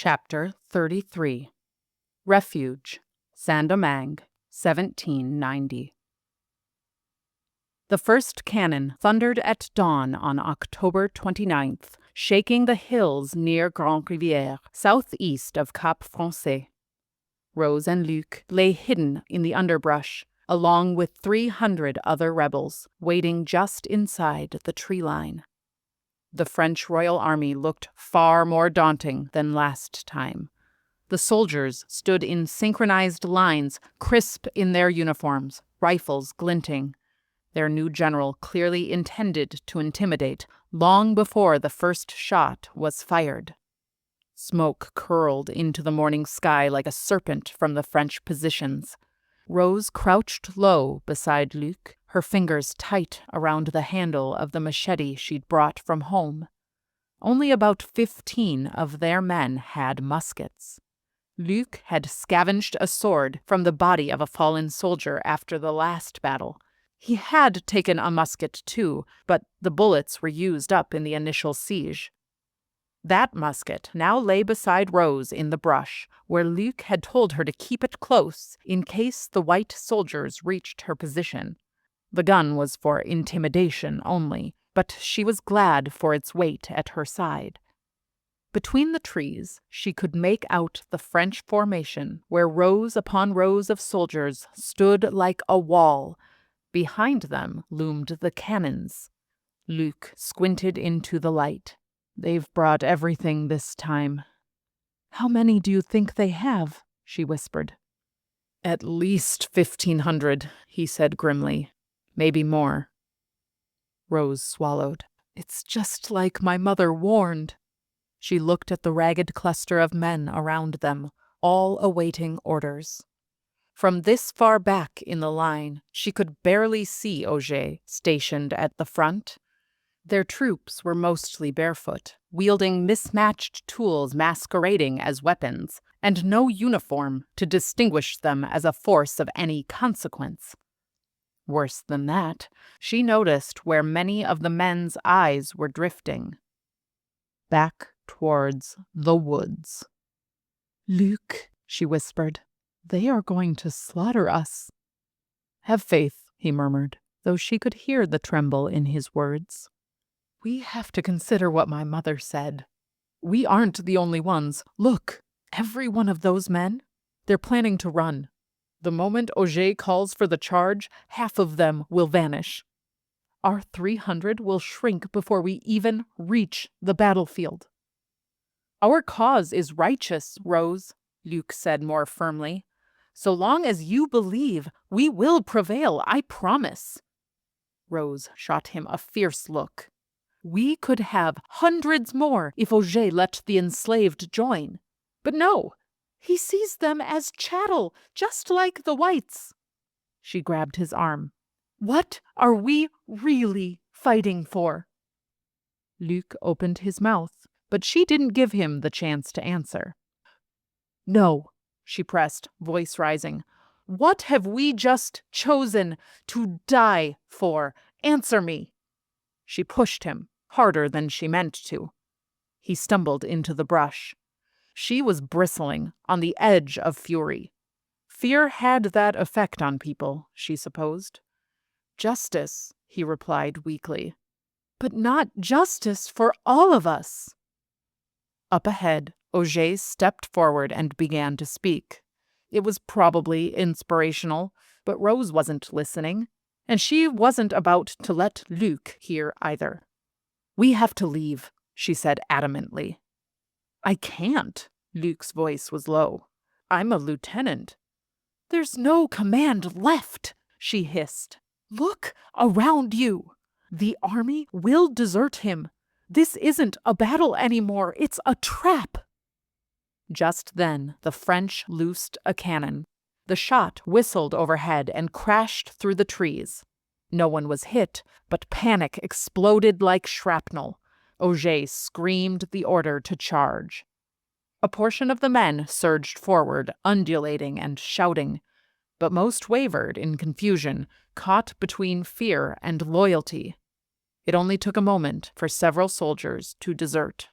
Chapter 33 Refuge, Saint-Domingue, 1790. The first cannon thundered at dawn on October 29th, shaking the hills near Grande Rivière, southeast of Cap Français. Rose and Luc lay hidden in the underbrush, along with 300 other rebels, waiting just inside the tree line. The French Royal Army looked far more daunting than last time. The soldiers stood in synchronized lines, crisp in their uniforms, rifles glinting. Their new general clearly intended to intimidate long before the first shot was fired. Smoke curled into the morning sky like a serpent from the French positions. Rose crouched low beside Luc, her fingers tight around the handle of the machete she'd brought from home. Only about 15 of their men had muskets. Luc had scavenged a sword from the body of a fallen soldier after the last battle. He had taken a musket too, but the bullets were used up in the initial siege. That musket now lay beside Rose in the brush, where Luc had told her to keep it close in case the white soldiers reached her position. The gun was for intimidation only, but she was glad for its weight at her side. Between the trees, she could make out the French formation, where rows upon rows of soldiers stood like a wall. Behind them loomed the cannons. Luc squinted into the light. "They've brought everything this time." "How many do you think they have?" she whispered. "At least 1,500, he said grimly. "Maybe more." Rose swallowed. "It's just like my mother warned." She looked at the ragged cluster of men around them, all awaiting orders. From this far back in the line, she could barely see Auger stationed at the front. Their troops were mostly barefoot, wielding mismatched tools masquerading as weapons, and no uniform to distinguish them as a force of any consequence. Worse than that, she noticed where many of the men's eyes were drifting. Back towards the woods. "Luc," she whispered, "they are going to slaughter us." "Have faith," he murmured, though she could hear the tremble in his words. "We have to consider what my mother said. We aren't the only ones. Look, every one of those men, they're planning to run. The moment Auger calls for the charge, half of them will vanish. Our 300 will shrink before we even reach the battlefield." "Our cause is righteous, Rose," Luc said more firmly. "So long as you believe, we will prevail, I promise." Rose shot him a fierce look. "We could have hundreds more if Auger let the enslaved join. But no, he sees them as chattel, just like the whites." She grabbed his arm. "What are we really fighting for?" Luc opened his mouth, but she didn't give him the chance to answer. "No," she pressed, voice rising. "What have we just chosen to die for? Answer me." She pushed him, harder than she meant to. He stumbled into the brush. She was bristling, on the edge of fury. Fear had that effect on people, she supposed. "Justice," he replied weakly. "But not justice for all of us." Up ahead, Auger stepped forward and began to speak. It was probably inspirational, but Rose wasn't listening, and she wasn't about to let Luc hear either. "We have to leave," she said adamantly. "I can't," Luc's voice was low. "I'm a lieutenant." "There's no command left," she hissed. "Look around you. The army will desert him. This isn't a battle anymore, it's a trap." Just then, the French loosed a cannon. The shot whistled overhead and crashed through the trees. No one was hit, but panic exploded like shrapnel. Auger screamed the order to charge. A portion of the men surged forward, undulating and shouting, but most wavered in confusion, caught between fear and loyalty. It only took a moment for several soldiers to desert.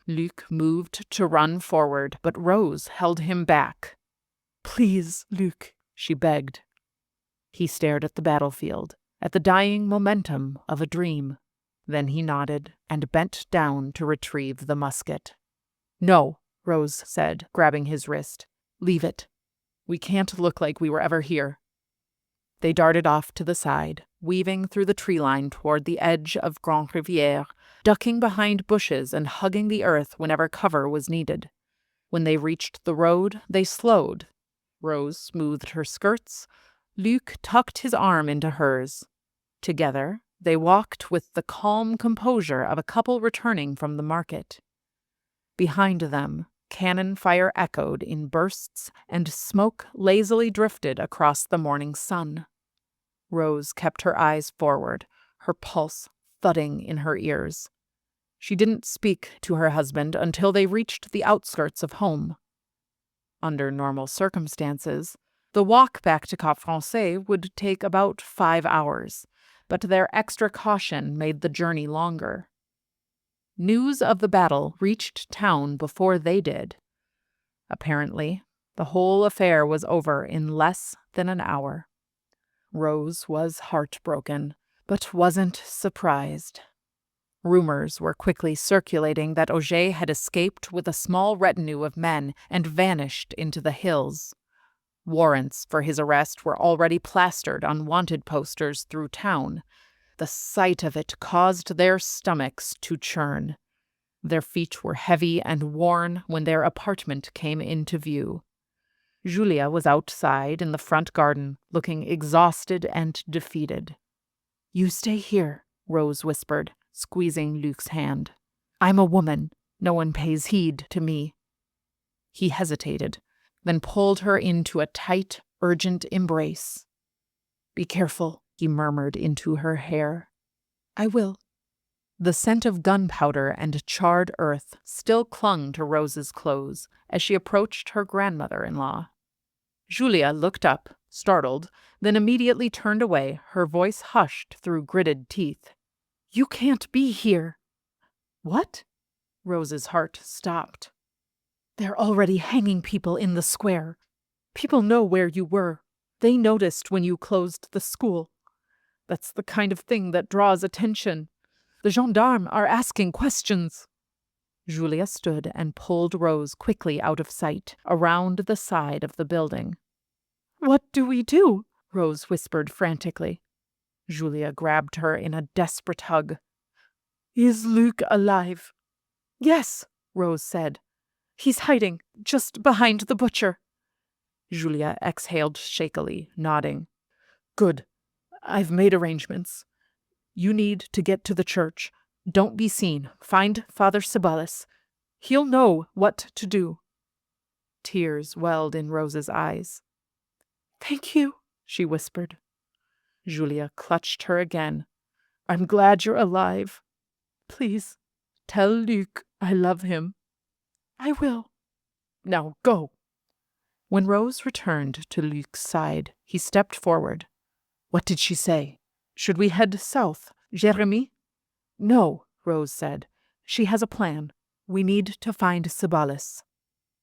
Luc moved to run forward, but Rose held him back. "Please, Luc," she begged. He stared at the battlefield, at the dying momentum of a dream. Then he nodded and bent down to retrieve the musket. "No," Rose said, grabbing his wrist. "Leave it. We can't look like we were ever here." They darted off to the side, weaving through the tree line toward the edge of Grand Rivière, ducking behind bushes and hugging the earth whenever cover was needed. When they reached the road, they slowed. Rose smoothed her skirts. Luc tucked his arm into hers. Together, they walked with the calm composure of a couple returning from the market. Behind them, cannon fire echoed in bursts and smoke lazily drifted across the morning sun. Rose kept her eyes forward, her pulse thudding in her ears. She didn't speak to her husband until they reached the outskirts of home. Under normal circumstances, the walk back to Cap Français would take about 5 hours, but their extra caution made the journey longer. News of the battle reached town before they did. Apparently, the whole affair was over in less than an hour. Rose was heartbroken, but wasn't surprised. Rumors were quickly circulating that Auger had escaped with a small retinue of men and vanished into the hills. Warrants for his arrest were already plastered on wanted posters through town. The sight of it caused their stomachs to churn. Their feet were heavy and worn when their apartment came into view. Julia was outside in the front garden, looking exhausted and defeated. "You stay here," Rose whispered, squeezing Luc's hand. "I'm a woman. No one pays heed to me." He hesitated, then pulled her into a tight, urgent embrace. "Be careful," he murmured into her hair. "I will." The scent of gunpowder and charred earth still clung to Rose's clothes as she approached her grandmother-in-law. Julia looked up, startled, then immediately turned away, her voice hushed through gritted teeth. "You can't be here." "What?" Rose's heart stopped. "They're already hanging people in the square. People know where you were. They noticed when you closed the school. That's the kind of thing that draws attention. The gendarmes are asking questions." Julia stood and pulled Rose quickly out of sight, around the side of the building. "What do we do?" Rose whispered frantically. Julia grabbed her in a desperate hug. "Is Luc alive?" "Yes," Rose said. "He's hiding, just behind the butcher." Julia exhaled shakily, nodding. "Good. I've made arrangements. You need to get to the church. Don't be seen. Find Father Ceballos. He'll know what to do." Tears welled in Rose's eyes. "Thank you," she whispered. Julia clutched her again. "I'm glad you're alive. Please, tell Luc I love him." "I will." "Now go." When Rose returned to Luc's side, he stepped forward. "What did she say? Should we head south, Jérémie?" "No," Rose said. "She has a plan. We need to find Ceballos."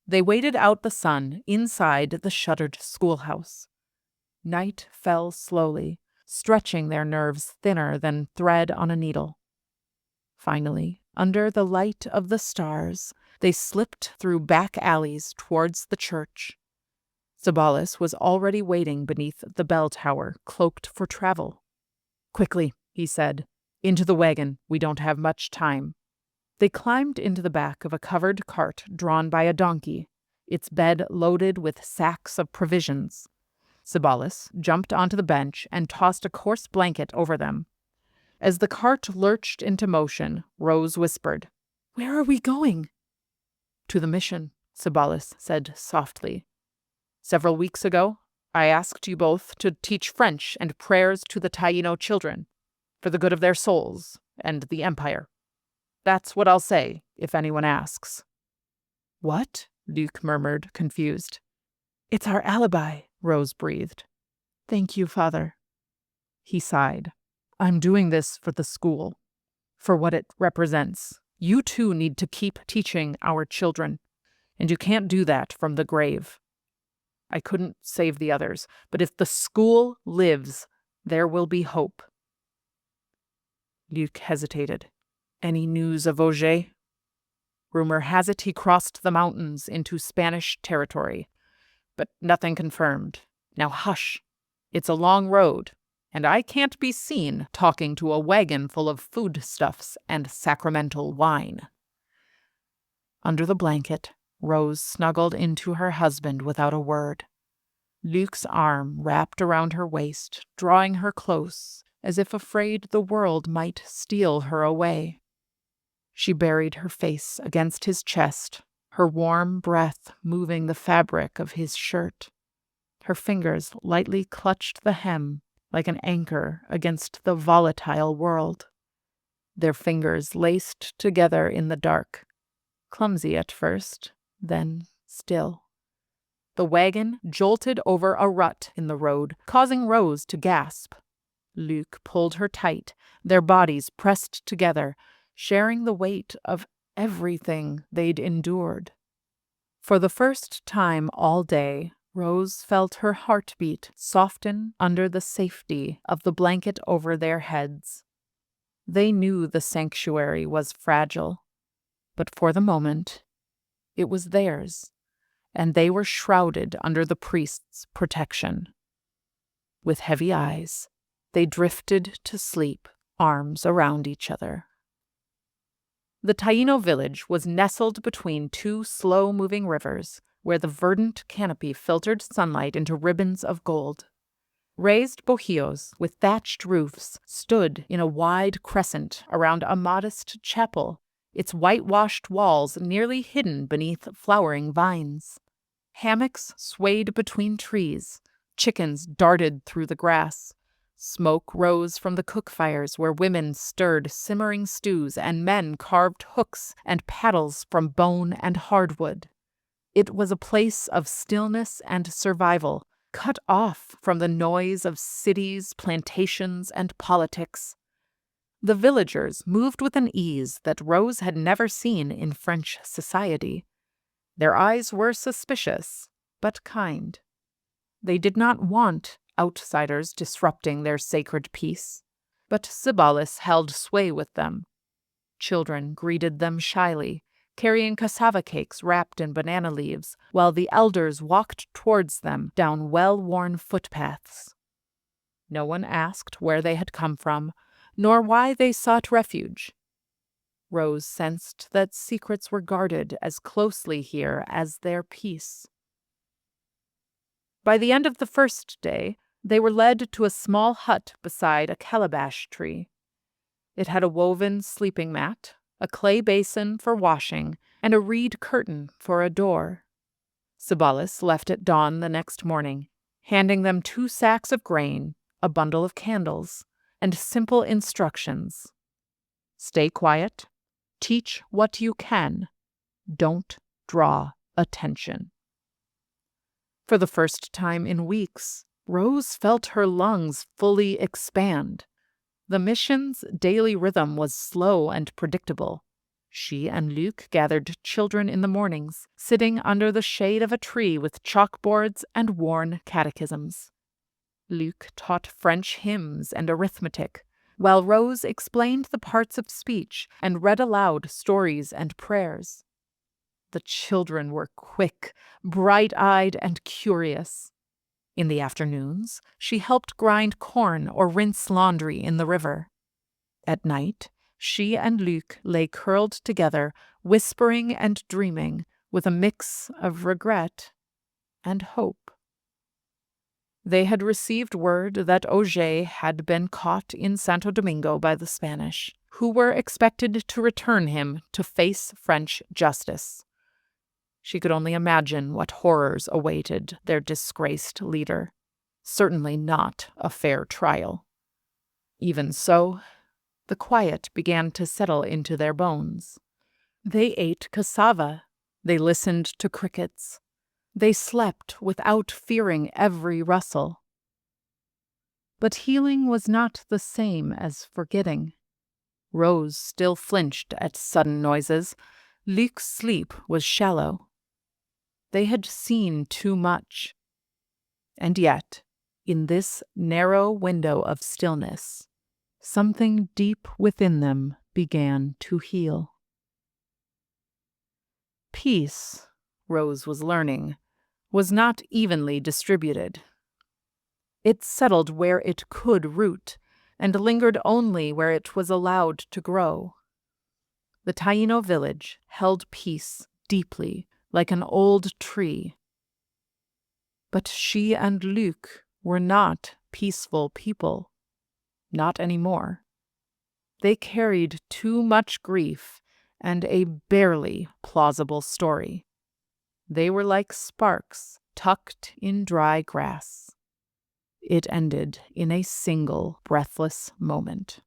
They waited out the sun inside the shuttered schoolhouse. Night fell slowly, stretching their nerves thinner than thread on a needle. Finally, under the light of the stars, they slipped through back alleys towards the church. Ceballos was already waiting beneath the bell tower, cloaked for travel. "Quickly," he said. "Into the wagon. We don't have much time." They climbed into the back of a covered cart drawn by a donkey, its bed loaded with sacks of provisions. Ceballos jumped onto the bench and tossed a coarse blanket over them. As the cart lurched into motion, Rose whispered, "Where are we going?" "To the mission," Ceballos said softly. "Several weeks ago, I asked you both to teach French and prayers to the Taino children, for the good of their souls and the Empire. That's what I'll say, if anyone asks." "What?" Luc murmured, confused. "It's our alibi," Rose breathed. "Thank you, Father." He sighed. "I'm doing this for the school, for what it represents. You too need to keep teaching our children, and you can't do that from the grave. I couldn't save the others, but if the school lives, there will be hope." Luc hesitated. "Any news of Auger?" "Rumor has it he crossed the mountains into Spanish territory, but nothing confirmed. Now hush. It's a long road, and I can't be seen talking to a wagon full of foodstuffs and sacramental wine." Under the blanket, Rose snuggled into her husband without a word. Luc's arm wrapped around her waist, drawing her close, as if afraid the world might steal her away. She buried her face against his chest, her warm breath moving the fabric of his shirt. Her fingers lightly clutched the hem like an anchor against the volatile world. Their fingers laced together in the dark, clumsy at first, then still. The wagon jolted over a rut in the road, causing Rose to gasp. Luc pulled her tight, their bodies pressed together, sharing the weight of everything they'd endured. For the first time all day, Rose felt her heartbeat soften under the safety of the blanket over their heads. They knew the sanctuary was fragile, but for the moment, it was theirs, and they were shrouded under the priest's protection. With heavy eyes, they drifted to sleep, arms around each other. The Taino village was nestled between two slow-moving rivers, where the verdant canopy filtered sunlight into ribbons of gold. Raised bohíos with thatched roofs stood in a wide crescent around a modest chapel, its whitewashed walls nearly hidden beneath flowering vines. Hammocks swayed between trees, chickens darted through the grass. Smoke rose from the cook fires where women stirred simmering stews and men carved hooks and paddles from bone and hardwood. It was a place of stillness and survival, cut off from the noise of cities, plantations, and politics. The villagers moved with an ease that Rose had never seen in French society. Their eyes were suspicious, but kind. They did not want outsiders disrupting their sacred peace, but Cibalis held sway with them. Children greeted them shyly, carrying cassava cakes wrapped in banana leaves, while the elders walked towards them down well-worn footpaths. No one asked where they had come from, nor why they sought refuge. Rose sensed that secrets were guarded as closely here as their peace. By the end of the first day, they were led to a small hut beside a calabash tree. It had a woven sleeping mat, a clay basin for washing, and a reed curtain for a door. Cibalis left at dawn the next morning, handing them 2 sacks of grain, a bundle of candles, and simple instructions. Stay quiet, teach what you can, don't draw attention. For the first time in weeks, Rose felt her lungs fully expand. The mission's daily rhythm was slow and predictable. She and Luc gathered children in the mornings, sitting under the shade of a tree with chalkboards and worn catechisms. Luc taught French hymns and arithmetic, while Rose explained the parts of speech and read aloud stories and prayers. The children were quick, bright-eyed, and curious. In the afternoons, she helped grind corn or rinse laundry in the river. At night, she and Luc lay curled together, whispering and dreaming, with a mix of regret and hope. They had received word that Auger had been caught in Santo Domingo by the Spanish, who were expected to return him to face French justice. She could only imagine what horrors awaited their disgraced leader. Certainly not a fair trial. Even so, the quiet began to settle into their bones. They ate cassava. They listened to crickets. They slept without fearing every rustle. But healing was not the same as forgetting. Rose still flinched at sudden noises. Luc's sleep was shallow. They had seen too much. And yet, in this narrow window of stillness, something deep within them began to heal. Peace, Rose was learning, was not evenly distributed. It settled where it could root, and lingered only where it was allowed to grow. The Taino village held peace deeply, like an old tree. But she and Luc were not peaceful people. Not anymore. They carried too much grief and a barely plausible story. They were like sparks tucked in dry grass. It ended in a single breathless moment.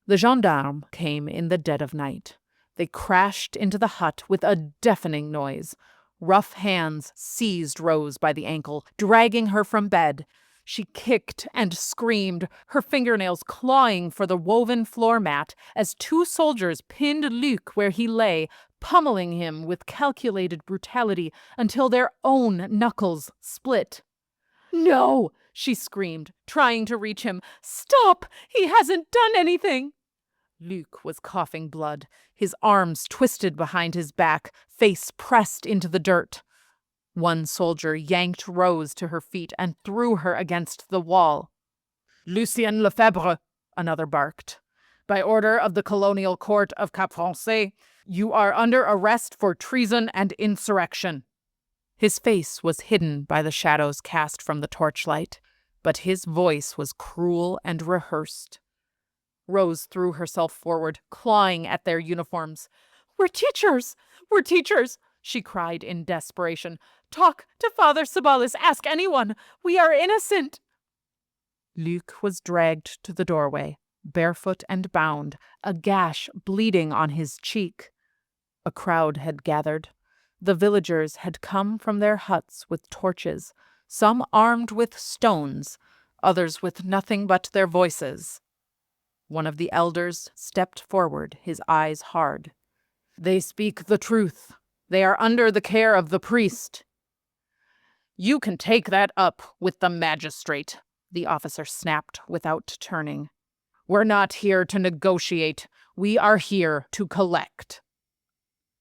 The gendarmes came in the dead of night. They crashed into the hut with a deafening noise. Rough hands seized Rose by the ankle, dragging her from bed. She kicked and screamed, her fingernails clawing for the woven floor mat as two soldiers pinned Luc where he lay, pummeling him with calculated brutality until their own knuckles split. "No!" she screamed, trying to reach him. "Stop! He hasn't done anything!" Luc was coughing blood, his arms twisted behind his back, face pressed into the dirt. One soldier yanked Rose to her feet and threw her against the wall. "Lucien Lefebvre," another barked. "By order of the Colonial Court of Cap Français, you are under arrest for treason and insurrection." His face was hidden by the shadows cast from the torchlight, but his voice was cruel and rehearsed. Rose threw herself forward, clawing at their uniforms. "We're teachers! We're teachers!" she cried in desperation. "Talk to Father Sabalis. Ask anyone. We are innocent." Luc was dragged to the doorway, barefoot and bound, a gash bleeding on his cheek. A crowd had gathered. The villagers had come from their huts with torches, some armed with stones, others with nothing but their voices. One of the elders stepped forward, his eyes hard. "They speak the truth. They are under the care of the priest." "You can take that up with the magistrate," the officer snapped without turning. "We're not here to negotiate. We are here to collect."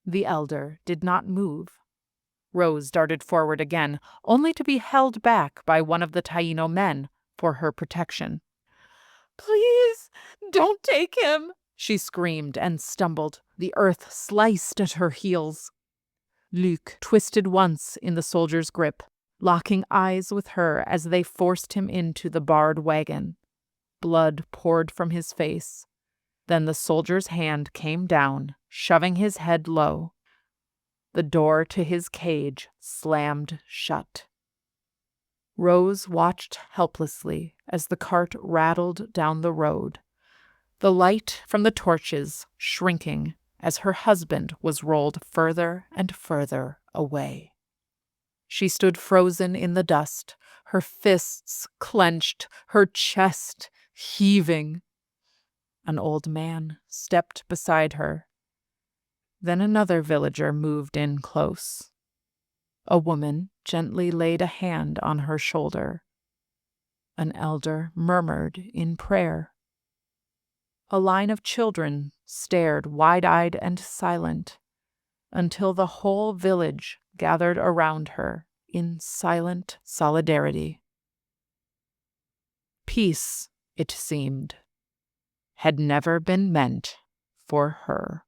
The elder did not move. Rose darted forward again, only to be held back by one of the Taino men for her protection. "Please, don't take him," she screamed and stumbled, the earth sliced at her heels. Luc twisted once in the soldier's grip, locking eyes with her as they forced him into the barred wagon. Blood poured from his face. Then the soldier's hand came down, shoving his head low. The door to his cage slammed shut. Rose watched helplessly as the cart rattled down the road, the light from the torches shrinking as her husband was rolled further and further away. She stood frozen in the dust, her fists clenched, her chest heaving. An old man stepped beside her. Then another villager moved in close. A woman gently laid a hand on her shoulder. An elder murmured in prayer. A line of children stared wide-eyed and silent until the whole village gathered around her in silent solidarity. Peace, it seemed, had never been meant for her.